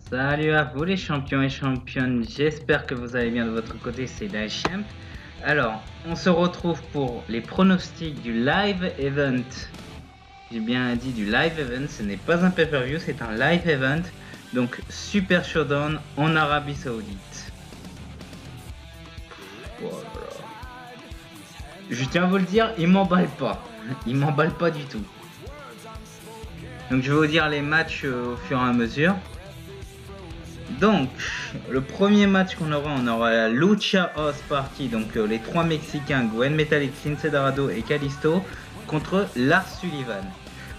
Salut à vous les champions et championnes, j'espère que vous allez bien de votre côté, c'est Daishem. Alors, on se retrouve pour les pronostics du live event. J'ai bien dit du live event, ce n'est pas un pay-per-view, c'est un live event. Donc, Super Showdown en Arabie Saoudite. Voilà. Je tiens à vous le dire, il m'emballe pas. Il m'emballe pas du tout. Donc, je vais vous dire les matchs au fur et à mesure. Donc, le premier match qu'on aura, on aura la Lucha House Party, donc les trois Mexicains, Gwen Metallic, Lince Dorado et Kalisto, contre Lars Sullivan.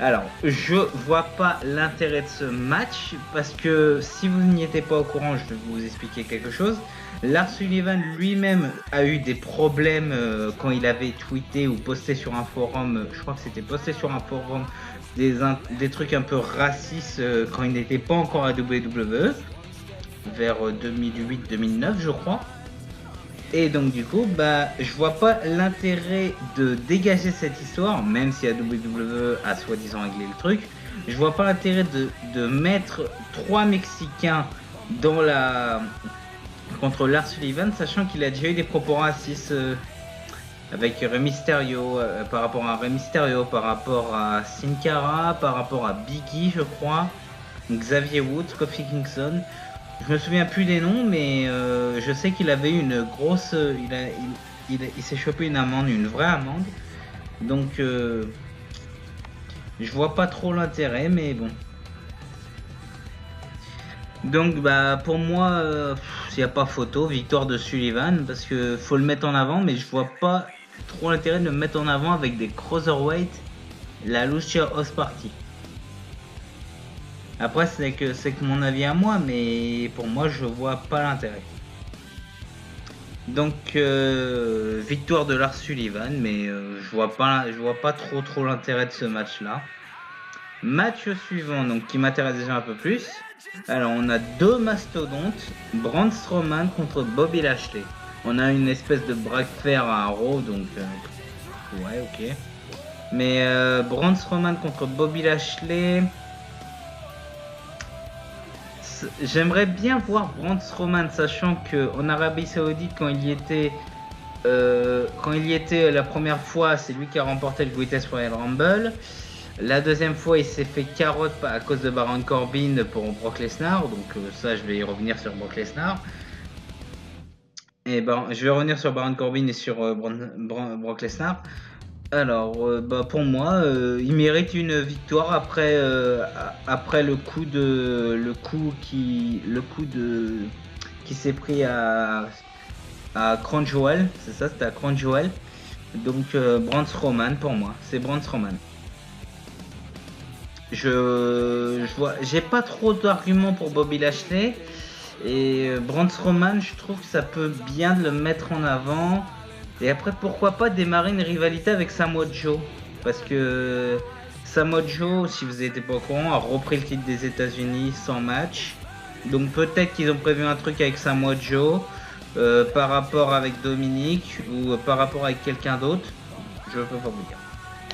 Alors, je vois pas l'intérêt de ce match, parce que si vous n'y étiez pas au courant, je vais vous expliquer quelque chose. Lars Sullivan lui-même a eu des problèmes quand il avait tweeté ou posté sur un forum, je crois que c'était posté sur un forum, des trucs un peu racistes quand il n'était pas encore à WWE. Vers 2008-2009 je crois. Et donc du coup je vois pas l'intérêt de dégager cette histoire, même si la WWE a soi-disant réglé le truc. Je vois pas l'intérêt de mettre trois Mexicains dans la contre Lars Sullivan, sachant qu'il a déjà eu des propos racistes avec Rey Mysterio, par rapport à Rey Mysterio, par rapport à Sin Cara, par rapport à Biggie je crois, Xavier Woods, Kofi Kingston. Je me souviens plus des noms, mais je sais qu'il avait une grosse... il s'est chopé une amende, une vraie amende. Donc, je vois pas trop l'intérêt, mais bon. Donc, pour moi, s'il n'y a pas photo, victoire de Sullivan, parce que faut le mettre en avant, mais je vois pas trop l'intérêt de le mettre en avant avec des cruiserweight, la Lucha House Party. Après, c'est que mon avis à moi, mais pour moi, je vois pas l'intérêt. Donc, victoire de Lars Sullivan, mais je vois pas trop l'intérêt de ce match-là. Match suivant, donc qui m'intéresse déjà un peu plus. Alors, on a deux mastodontes, Braun Strowman contre Bobby Lashley. On a une espèce de bras de fer à Raw, donc ouais, ok. Mais Braun Strowman contre Bobby Lashley. J'aimerais bien voir Braun Strowman, sachant qu'en Arabie Saoudite, quand il y était la première fois, c'est lui qui a remporté le Greatest Royal Rumble. La deuxième fois, il s'est fait carotte à cause de Baron Corbin pour Brock Lesnar. Donc ça, je vais y revenir sur Brock Lesnar. Et je vais revenir sur Baron Corbin et sur Brock Lesnar. Alors, pour moi, il mérite une victoire après le coup qui s'est pris à Crown Jewel, c'est ça, c'était à Crown Jewel. Donc, Braun Strowman pour moi, c'est Braun Strowman. J'ai pas trop d'arguments pour Bobby Lashley et Braun Strowman, je trouve que ça peut bien le mettre en avant. Et après, pourquoi pas démarrer une rivalité avec Samoa Joe, parce que Samoa Joe, si vous n'étiez pas au courant, a repris le titre des États-Unis sans match. Donc peut-être qu'ils ont prévu un truc avec Samoa Joe par rapport avec Dominique ou par rapport avec quelqu'un d'autre. Je peux pas vous dire.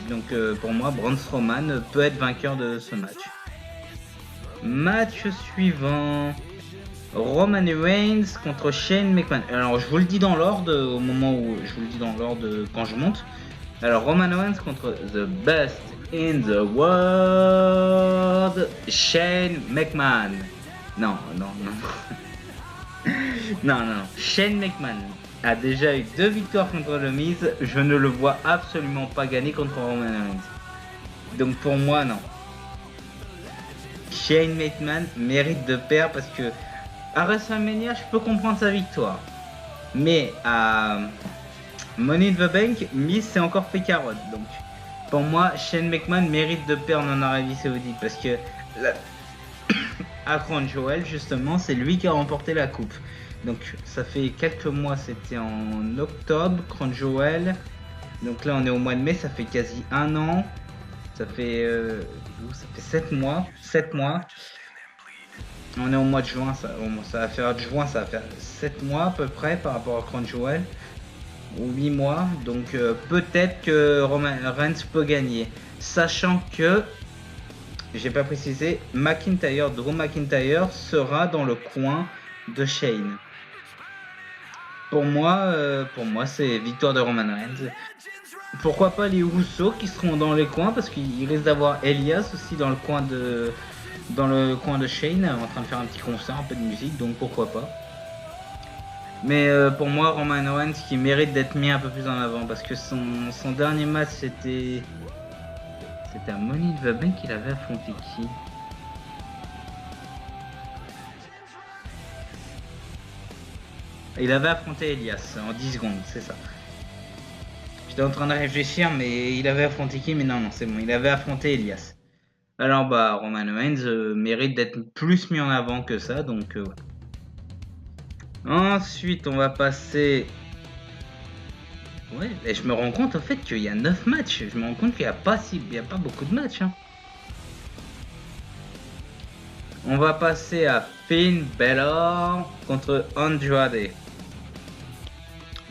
Donc pour moi, Braun Strowman peut être vainqueur de ce match. Match suivant. Roman Reigns contre Shane McMahon. Alors je vous le dis dans l'ordre au moment où je vous le dis dans l'ordre quand je monte. Alors Roman Reigns contre the best in the world, Shane McMahon. Non. non. Shane McMahon a déjà eu 2 victoires contre le Miz. Je ne le vois absolument pas gagner contre Roman Reigns. Donc pour moi non. Shane McMahon mérite de perdre parce que à WrestleMania, je peux comprendre sa victoire. Mais à Money in the Bank, Miz s'est encore fait carotte. Donc, pour moi, Shane McMahon mérite de perdre en Arabie Saoudite. Parce que à Crown Jewel, justement, c'est lui qui a remporté la coupe. Donc ça fait quelques mois, c'était en octobre, Crown Jewel. Donc là on est au mois de mai, ça fait quasi un an. Ça fait 7 mois. 7 mois. On est au mois de juin, ça va faire de juin, ça va faire 7 mois à peu près par rapport à Crown Jewel. Ou 8 mois. Donc peut-être que Roman Reigns peut gagner. Sachant que, j'ai pas précisé, Drew McIntyre sera dans le coin de Shane. Pour moi c'est victoire de Roman Reigns. Pourquoi pas les Usos qui seront dans les coins, parce qu'il risque d'avoir Elias aussi dans le coin de Shane, en train de faire un petit concert, un peu de musique, donc pourquoi pas. Mais pour moi, Roman Reigns qui mérite d'être mis un peu plus en avant, parce que son dernier match c'était à Money in the Bank qu'il avait affronté qui? Il avait affronté Elias en 10 secondes, c'est ça. J'étais en train de réfléchir, mais il avait affronté qui? Mais non, c'est bon, il avait affronté Elias. Alors bah, Roman Reigns mérite d'être plus mis en avant que ça, donc ouais. Ensuite, on va passer... Ouais, et je me rends compte en fait qu'il y a 9 matchs. Je me rends compte qu'il n'y a pas beaucoup de matchs. Hein. On va passer à Finn Balor contre Andrade.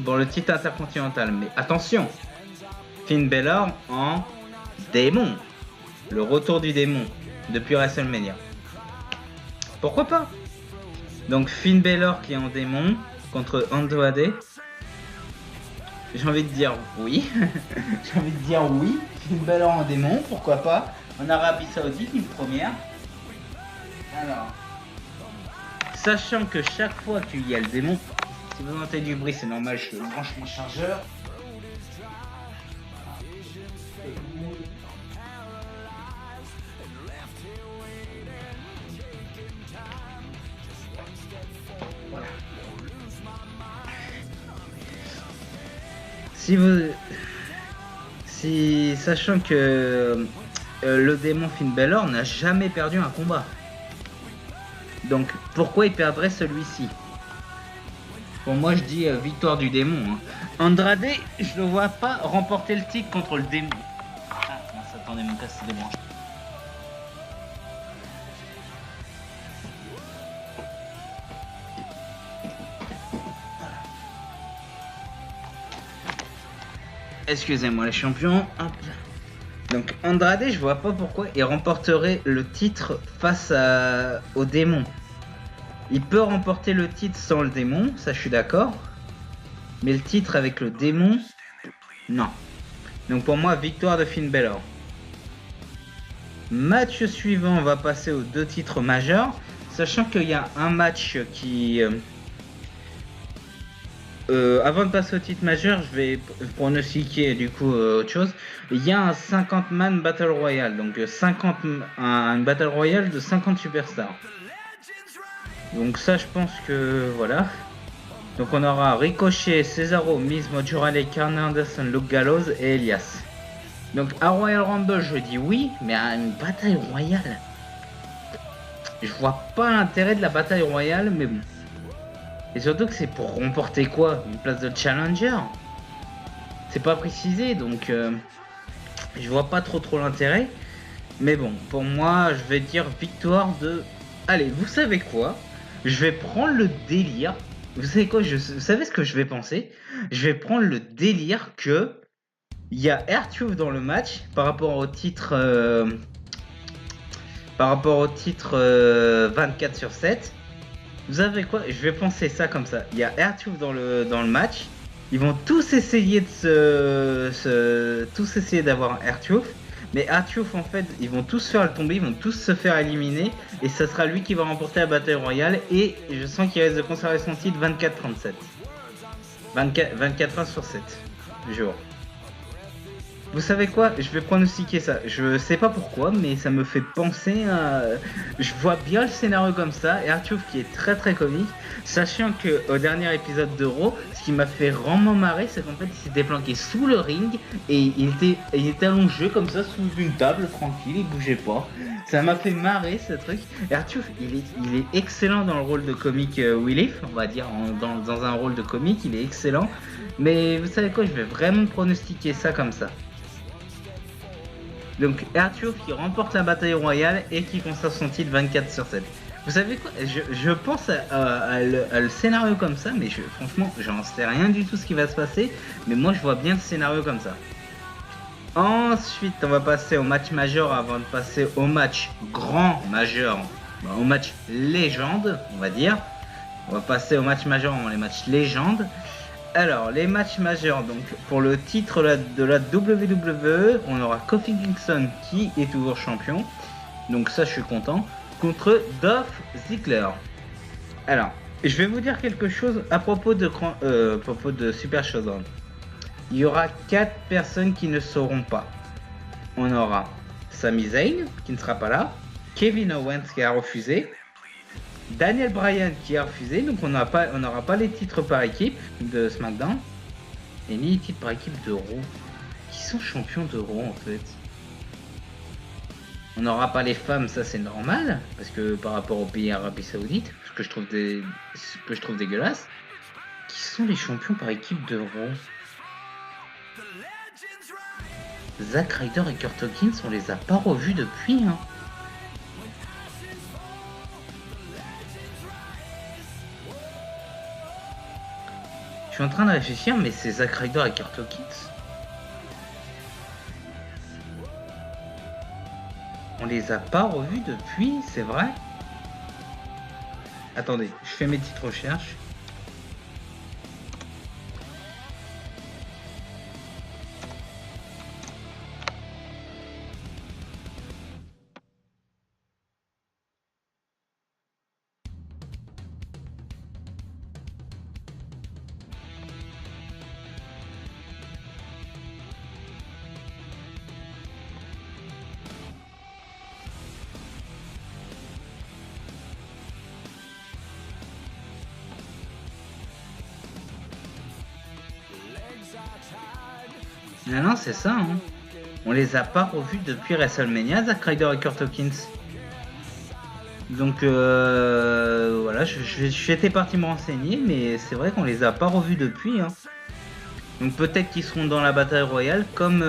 Pour le titre intercontinental. Mais attention, Finn Balor en démon. Le retour du démon depuis WrestleMania. Pourquoi pas? Donc Finn Balor qui est en démon contre Andrade. J'ai envie de dire oui. J'ai envie de dire oui. Finn Balor en démon, pourquoi pas? En Arabie Saoudite, une première. Alors, sachant que chaque fois qu'il y a le démon, si vous entendez du bruit, c'est normal, je branche mon chargeur. Voilà. Sachant que le démon Finn Balor n'a jamais perdu un combat. Donc pourquoi il perdrait celui-ci? Pour moi je dis victoire du démon. Hein. Andrade, je le vois pas remporter le titre contre le démon. Ah mince, attendez, mon casque se débranche. Excusez-moi les champions. Hop. Donc Andrade, je vois pas pourquoi il remporterait le titre face au démon. Il peut remporter le titre sans le démon, ça je suis d'accord. Mais le titre avec le démon, non. Donc pour moi, victoire de Finn Balor. Match suivant, on va passer aux 2 titres majeurs. Sachant qu'il y a un match qui... avant de passer au titre majeur, je vais pronostiquer du coup autre chose. Il y a un 50-man Battle Royale. Donc un Battle Royale de 50 superstars. Donc ça je pense que voilà. Donc on aura Ricochet, Cesaro, Miz, Mojo Rawley, Karl Anderson, Luke Gallows et Elias. Donc à Royal Rumble je dis oui, mais à une bataille royale, je vois pas l'intérêt de la bataille royale, mais bon. Et surtout que c'est pour remporter quoi? Une place de challenger? C'est pas précisé, donc je vois pas trop l'intérêt. Mais bon, pour moi je vais dire victoire de... Allez, vous savez quoi? Je vais prendre le délire. Vous savez quoi? Vous savez ce que je vais penser? Je vais prendre le délire que il y a R-Truth dans le match par rapport au titre 24 sur 7. Vous savez quoi? Je vais penser ça comme ça. Il y a R-Truth dans le match. Ils vont tous essayer d'avoir R-Truth. Mais R-Truth en fait, ils vont tous faire le tomber, ils vont tous se faire éliminer. Et ça sera lui qui va remporter la bataille royale. Et je sens qu'il risque de conserver son titre 24-37. 24 heures sur 7 jours. Vous savez quoi? Je vais pronostiquer ça. Je sais pas pourquoi, mais ça me fait penser à... Je vois bien le scénario comme ça, et Arthur qui est très très comique, sachant que au dernier épisode de Raw, ce qui m'a fait vraiment marrer, c'est qu'en fait il s'était planqué sous le ring, et il était allongé comme ça sous une table, tranquille, il bougeait pas. Ça m'a fait marrer ce truc. Et Arthur, il est excellent dans le rôle de comique Willy, on va dire, dans un rôle de comique, il est excellent. Mais vous savez quoi, je vais vraiment pronostiquer ça comme ça. Donc Arthur qui remporte la bataille royale et qui conserve son titre 24/7. Vous savez quoi? Je pense à le scénario comme ça, mais franchement, j'en sais rien du tout ce qui va se passer. Mais moi, je vois bien le scénario comme ça. Ensuite, on va passer au match majeur avant de passer au match grand majeur. Au match légende, on va dire. On va passer au match majeur avant les matchs légendes. Alors, les matchs majeurs, donc pour le titre de la WWE, on aura Kofi Kingston qui est toujours champion, donc ça je suis content, contre Dolph Ziggler. Alors, je vais vous dire quelque chose à propos de Super Showdown. Il y aura 4 personnes qui ne seront pas. On aura Sami Zayn qui ne sera pas là, Kevin Owens qui a refusé, Daniel Bryan qui a refusé, donc on n'aura pas les titres par équipe de SmackDown et ni les titres par équipe de Raw. Qui sont champions de Raw en fait? On n'aura pas les femmes, ça c'est normal, parce que par rapport au pays Arabie Saoudite, ce que je trouve dégueulasse. Qui sont les champions par équipe de Raw? Zack Ryder et Kurt Hawkins, on les a pas revus depuis, hein. Je suis en train de réfléchir, mais c'est Zack Ryder et Kurt Hawkins. On les a pas revus depuis, c'est vrai? Attendez, je fais mes petites recherches. Non, c'est ça, hein. On les a pas revus depuis WrestleMania, Zack Ryder et Kurt Hawkins. Donc voilà, j'étais parti me renseigner, mais c'est vrai qu'on les a pas revus depuis, hein. Donc peut-être qu'ils seront dans la bataille royale, comme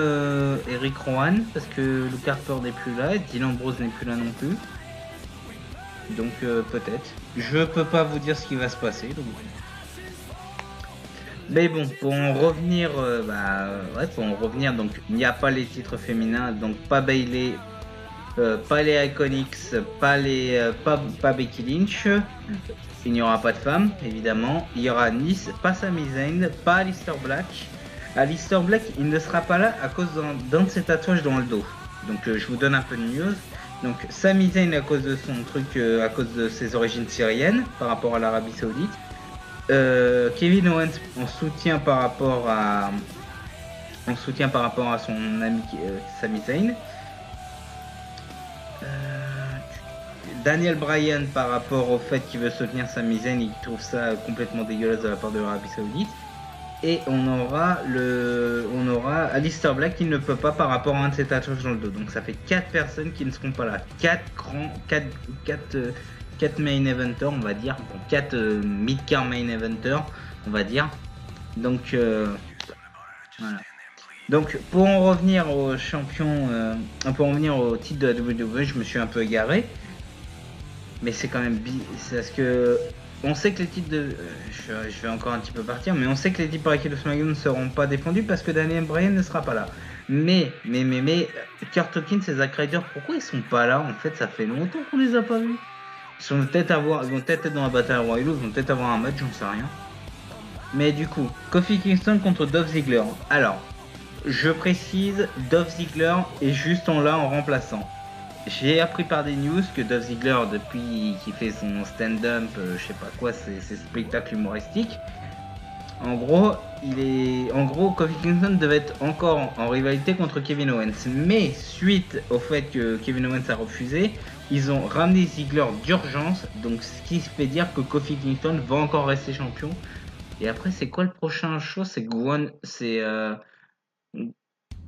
Eric Rowan, parce que Luke Harper n'est plus là, et Dean Ambrose n'est plus là non plus. Donc peut-être. Je peux pas vous dire ce qui va se passer, donc... Mais bon, pour en revenir, donc il n'y a pas les titres féminins, donc pas Bayley, pas les Iconics, pas Becky Lynch. Il n'y aura pas de femmes, évidemment. Il y aura pas Sami Zayn, pas Aleister Black. Aleister Black, il ne sera pas là à cause d'un de ses tatouages dans le dos. Donc je vous donne un peu de news. Donc Sami Zayn à cause de son truc, à cause de ses origines syriennes par rapport à l'Arabie Saoudite. Kevin Owens en soutien par rapport à son ami Sami Zayn. Daniel Bryan par rapport au fait qu'il veut soutenir Sami Zayn et qu'il trouve ça complètement dégueulasse de la part de l'Arabie Saoudite. Et on aura Aleister Black qui ne peut pas par rapport à un de ses tatouages dans le dos. Donc ça fait 4 personnes qui ne seront pas là. 4 main eventers, on va dire. Bon, 4 mid-card main eventers, on va dire. Donc voilà. Donc pour en revenir aux champions, pour en revenir au titre de la WWE, je me suis un peu égaré. Mais c'est quand même c'est parce que on sait que les titres de... je vais encore un petit peu partir, mais on sait que les titres par équipe de SmackDown ne seront pas défendus parce que Daniel Bryan ne sera pas là. Mais Kurt Hawkins et Zack Ryder, pourquoi ils sont pas là? En fait, ça fait longtemps qu'on les a pas vus. Ils vont peut-être être dans la bataille royale, ils vont peut-être avoir un match, j'en sais rien. Mais du coup, Kofi Kingston contre Dolph Ziggler. Alors, je précise, Dolph Ziggler est juste là en remplaçant. J'ai appris par des news que Dolph Ziggler, depuis qu'il fait son stand-up, je sais pas quoi, ses spectacles humoristiques, En gros, Kofi Kingston devait être encore en rivalité contre Kevin Owens. Mais suite au fait que Kevin Owens a refusé, ils ont ramené Ziggler d'urgence. Donc ce qui fait dire que Kofi Kingston va encore rester champion. Et après, c'est quoi le prochain show? C'est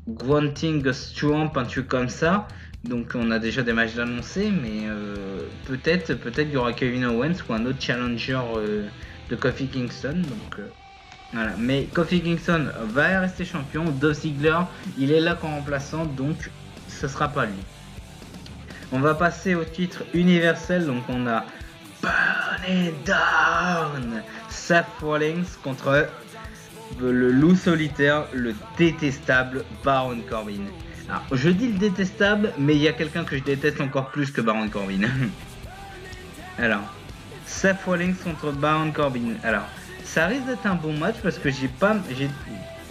Gwanting Strump, un truc comme ça. Donc on a déjà des matchs d'annoncés, mais peut-être qu'il y aura Kevin Owens ou un autre challenger de Kofi Kingston. Donc voilà. Mais Kofi Kingston va rester champion. Dolph Ziggler, il est là comme remplaçant, donc ce sera pas lui. On va passer au titre universel. Donc on a Burn It Down, Seth Rollins contre le loup solitaire, le détestable Baron Corbin. Alors, je dis le détestable, mais il y a quelqu'un que je déteste encore plus que Baron Corbin. Alors, Seth Rollins contre Baron Corbin. Alors, ça risque d'être un bon match parce que j'ai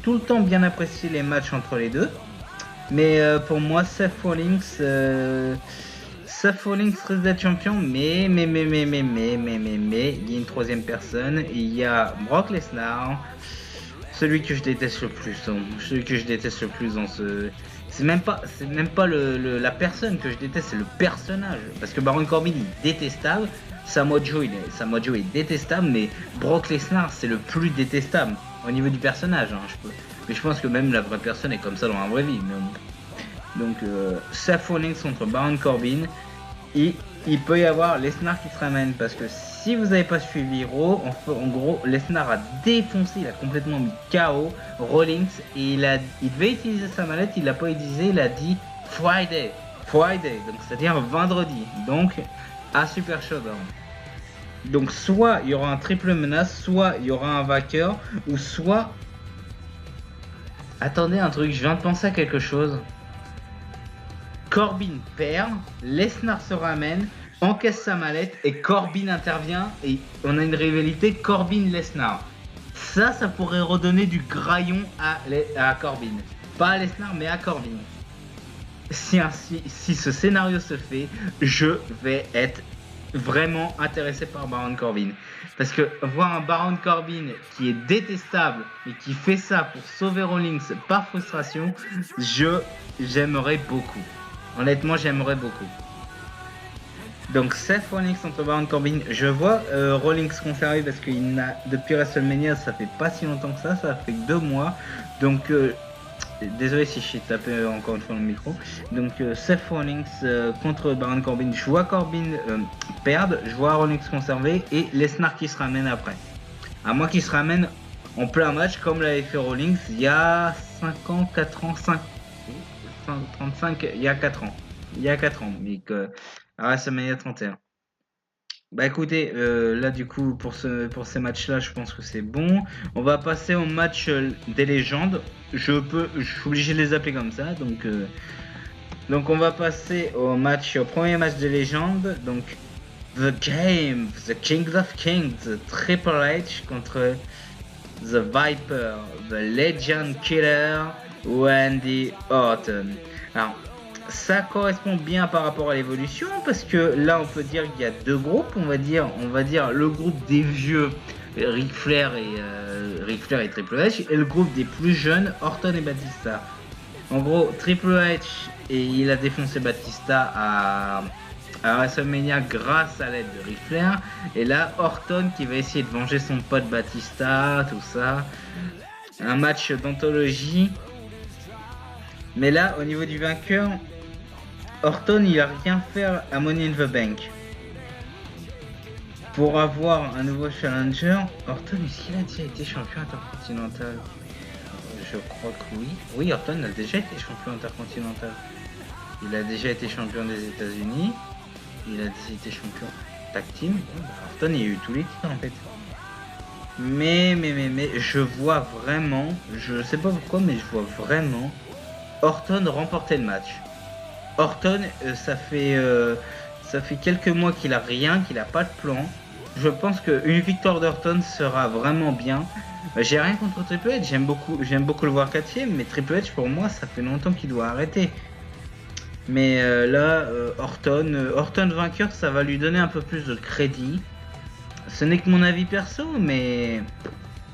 tout le temps bien apprécié les matchs entre les deux. Mais pour moi, Seth Rollins risque d'être champion, mais il y a une troisième personne. Il y a Brock Lesnar. Celui que je déteste le plus dans ce... C'est même pas la personne que je déteste, c'est le personnage. Parce que Baron Corbin il est détestable, Samoa Joe est détestable, mais Brock Lesnar c'est le plus détestable au niveau du personnage. Mais je pense que même la vraie personne est comme ça dans la vraie vie. Donc Seth Rollins contre Baron Corbin. Et il peut y avoir Lesnar qui se ramène parce que si vous n'avez pas suivi Raw, en gros, Lesnar a défoncé, il a complètement mis KO Rollins et il devait utiliser sa mallette, il l'a pas utilisé, il a dit Friday, donc c'est-à-dire vendredi, donc à Super Showdown. Donc soit il y aura un triple menace, soit il y aura un vainqueur, ou soit... Attendez un truc, je viens de penser à quelque chose. Corbin perd, Lesnar se ramène, encaisse sa mallette et Corbin intervient et on a une rivalité Corbin-Lesnar. Ça pourrait redonner du graillon à Corbin. Pas à Lesnar mais à Corbin. Si ce scénario se fait, je vais être vraiment intéressé par Baron Corbin. Parce que voir un Baron Corbin qui est détestable et qui fait ça pour sauver Rollins par frustration, j'aimerais beaucoup. Honnêtement, j'aimerais beaucoup. Donc Seth Rollins contre Baron Corbin. Je vois Rollins conservé parce que depuis WrestleMania, ça fait pas si longtemps que ça fait que 2 mois. Donc désolé si je suis tapé encore une fois dans le micro. Donc Seth Rollins contre Baron Corbin. Je vois Corbin perdre, je vois Rollins conservé et Lesnar qui se ramène après. À moins qu'il se ramène en plein match comme l'avait fait Rollins il y a 5 ans, 4 ans, 35, il y a 4 ans. Mais que à WrestleMania 31. Bah écoutez, là du coup pour ces matchs-là, je pense que c'est bon. On va passer au match des légendes. Je suis obligé de les appeler comme ça, donc on va passer au premier match des légendes. Donc The Kings of Kings, Triple H contre The Viper, The Legend Killer, Randy Orton. Alors, ça correspond bien par rapport à l'évolution parce que là on peut dire qu'il y a 2 groupes, on va dire le groupe des vieux Ric Flair et Triple H et le groupe des plus jeunes Orton et Batista. En gros, Triple H il a défoncé Batista à WrestleMania grâce à l'aide de Ric Flair et là Orton qui va essayer de venger son pote Batista, tout ça. Un match d'anthologie. Mais là, au niveau du vainqueur, Orton, il a rien fait à Money in the Bank. Pour avoir un nouveau challenger, Orton, est-ce qu'il a déjà été champion intercontinental? Je crois que oui. Oui, Orton a déjà été champion intercontinental. Il a déjà été champion des États-Unis. Il a déjà été champion tag team. Orton, il a eu tous les titres en fait. Mais, je vois vraiment, je sais pas pourquoi, mais je vois vraiment Orton remporter le match. Orton, ça fait quelques mois qu'il a rien, qu'il a pas de plan. Je pense qu'une victoire d'Orton sera vraiment bien. J'ai rien contre Triple H, j'aime beaucoup le voir 4ème, mais Triple H pour moi ça fait longtemps qu'il doit arrêter. Mais là, Orton vainqueur, ça va lui donner un peu plus de crédit. Ce n'est que mon avis perso, mais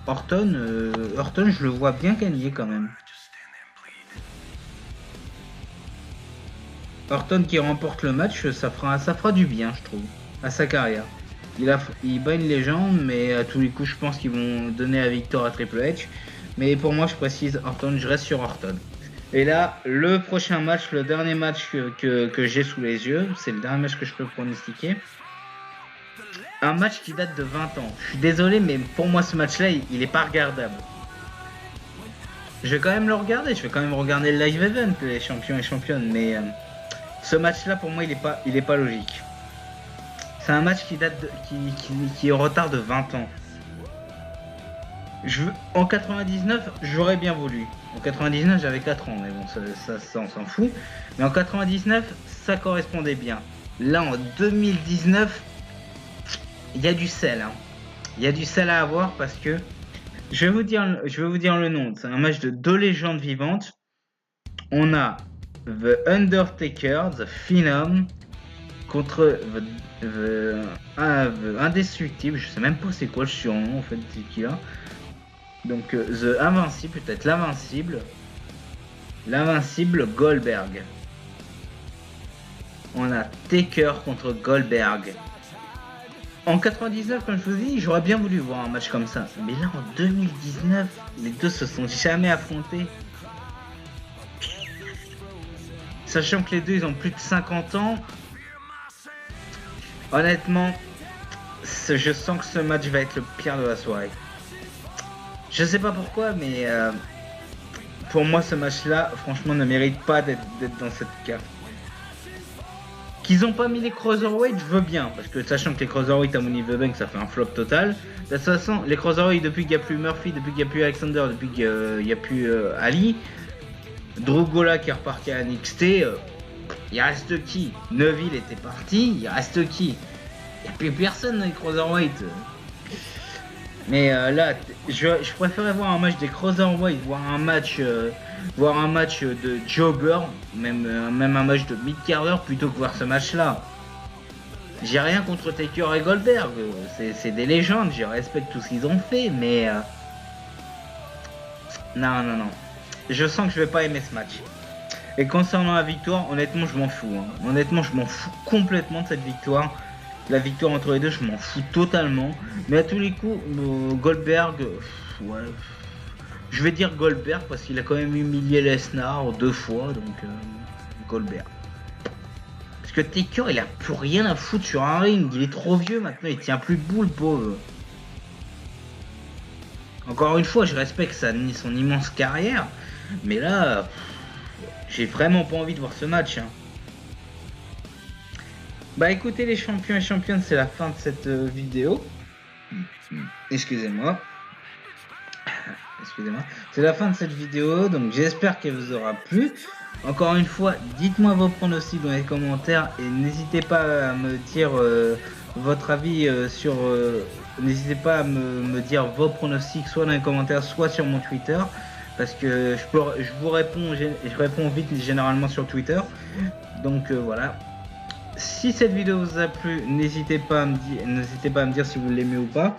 Orton, je le vois bien gagner quand même. Orton qui remporte le match, ça fera du bien, je trouve, à sa carrière. Il bat une légende, mais à tous les coups, je pense qu'ils vont donner la victoire à Triple H. Mais pour moi, je précise Orton, je reste sur Orton. Et là, le prochain match, le dernier match que j'ai sous les yeux, c'est le dernier match que je peux pronostiquer. Un match qui date de 20 ans. Je suis désolé, mais pour moi, ce match-là, il est pas regardable. Je vais quand même le regarder, je vais quand même regarder le live event, les champions et championnes, mais ce match-là, pour moi, il est pas logique. C'est un match qui est en retard de 20 ans. En 99, j'aurais bien voulu. En 99, j'avais 4 ans, mais bon, ça on s'en fout. Mais en 99, ça correspondait bien. Là, en 2019, il y a du sel. Hein. Il y a du sel à avoir parce que je vais vous dire le nom. C'est un match de 2 légendes vivantes. On a The Undertaker, The Phenom, contre The Indestructible. Je sais même pas c'est quoi le surnom en fait, c'est qui là. Donc The Invincible, peut-être l'Invincible Goldberg. On a Taker contre Goldberg. En 99, comme je vous dis, j'aurais bien voulu voir un match comme ça. Mais là, en 2019, les deux se sont jamais affrontés. Sachant que les deux, ils ont plus de 50 ans. Honnêtement, je sens que ce match va être le pire de la soirée. Je sais pas pourquoi, mais pour moi, ce match-là, franchement, ne mérite pas d'être dans cette carte. Qu'ils ont pas mis les Cruiserweight, je veux bien, parce que sachant que les Cruiserweight à Money in the Bank, ça fait un flop total. De toute façon, les Cruiserweight, depuis qu'il n'y a plus Murphy, depuis qu'il n'y a plus Alexander, depuis qu'il n'y a plus Ali, Drew Gulak qui est reparti à NXT, il reste qui? Neville était parti, il reste qui? Il n'y a plus personne dans les Cruiserweight. Mais là, je préférais voir un match des Cruiserweight, voir un match de Jobber, même un match de Mid-Carder plutôt que voir ce match-là. J'ai rien contre Taker et Goldberg, c'est des légendes, je respecte tout ce qu'ils ont fait, mais non. Je sens que je vais pas aimer ce match. Et concernant la victoire, honnêtement, je m'en fous. Hein. Honnêtement, je m'en fous complètement de cette victoire. La victoire entre les deux, je m'en fous totalement. Mais à tous les coups, Goldberg, ouais. Je vais dire Goldberg parce qu'il a quand même humilié Lesnar 2 fois, donc Goldberg. Parce que Taker, il a plus rien à foutre sur un ring, il est trop vieux maintenant, il tient plus debout le pauvre. Encore une fois, je respecte son immense carrière, mais là, j'ai vraiment pas envie de voir ce match. Hein. Bah écoutez les champions et championnes, c'est la fin de cette vidéo. Excusez-moi. C'est la fin de cette vidéo, donc j'espère qu'elle vous aura plu. Encore une fois, dites-moi vos pronostics dans les commentaires et n'hésitez pas à me dire votre avis sur... n'hésitez pas à me dire vos pronostics soit dans les commentaires, soit sur mon Twitter. Parce que je réponds vite généralement sur Twitter. Donc voilà. Si cette vidéo vous a plu, n'hésitez pas à me dire si vous l'aimez ou pas.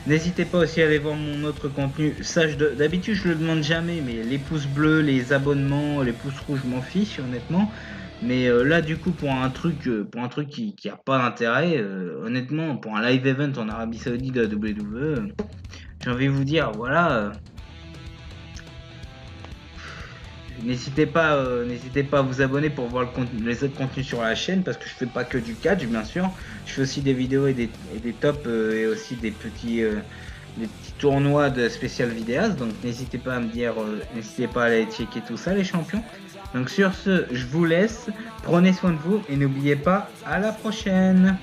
N'hésitez pas aussi à aller voir mon autre contenu. Ça, d'habitude, je le demande jamais, mais les pouces bleus, les abonnements, les pouces rouges, je m'en fiche, honnêtement. Mais là, du coup, pour un truc qui a pas d'intérêt, honnêtement, pour un live event en Arabie Saoudite de la WWE, j'ai envie de vous dire, voilà. N'hésitez pas à vous abonner pour voir les autres contenus sur la chaîne parce que je fais pas que du catch bien sûr. Je fais aussi des vidéos et des tops et aussi des petits tournois de spécial vidéas. Donc n'hésitez pas à me dire, n'hésitez pas à aller checker tout ça les champions. Donc sur ce, je vous laisse, prenez soin de vous et n'oubliez pas, à la prochaine.